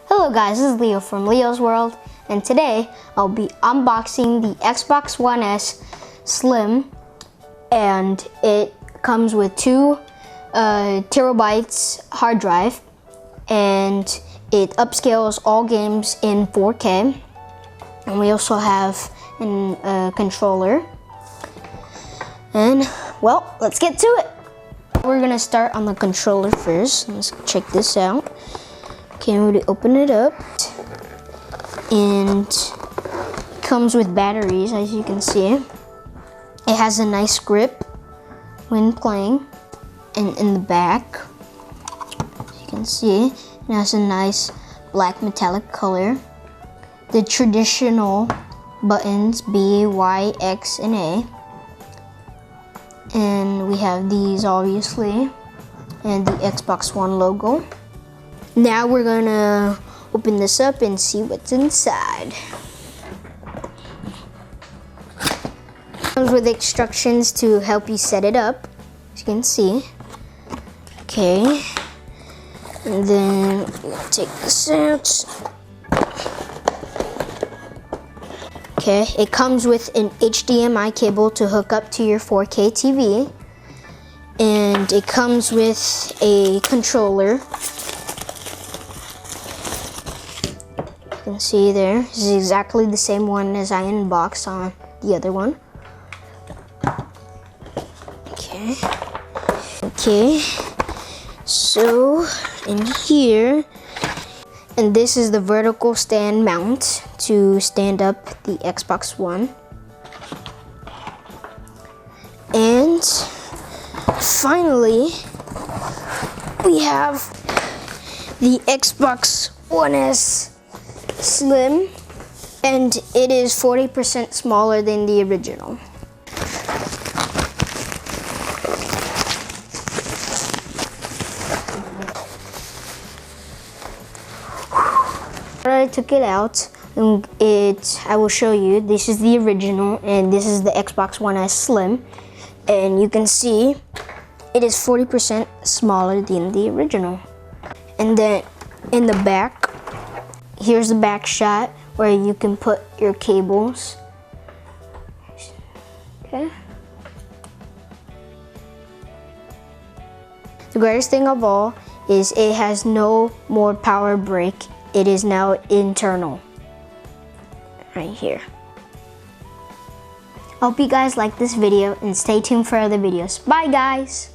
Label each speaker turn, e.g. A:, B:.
A: Hello guys, this is Leo from Leo's World, and today I'll be unboxing the Xbox One S Slim, and it comes with 2 terabytes hard drive, and it upscales all games in 4K, and we also have a controller. And well, let's get to it. We're gonna start on the controller first. Let's check this out. Okay, I'm going to open it up, and it comes with batteries, as you can see. It has a nice grip when playing, and in the back, as you can see, it has a nice black metallic color. The traditional buttons B, Y, X, and A. And we have these, obviously, and the Xbox One logo. Now we're gonna open this up and see what's inside. Comes with instructions to help you set it up, as you can see. Okay, and then we're gonna take this out. Okay, it comes with an HDMI cable to hook up to your 4K TV, and it comes with a controller. You can see there, this is exactly the same one as I unboxed on the other one. Okay, so in here, and this is the vertical stand mount to stand up the Xbox One. And finally, we have the Xbox One S Slim, and it is 40% smaller than the original. I took it out, and I will show you. This is the original, and this is the Xbox One S Slim, and you can see it is 40% smaller than the original. And then in the back, here's the back shot where you can put your cables. Okay. The greatest thing of all is it has no more power brick. It is now internal, right here. I hope you guys like this video and stay tuned for other videos. Bye guys!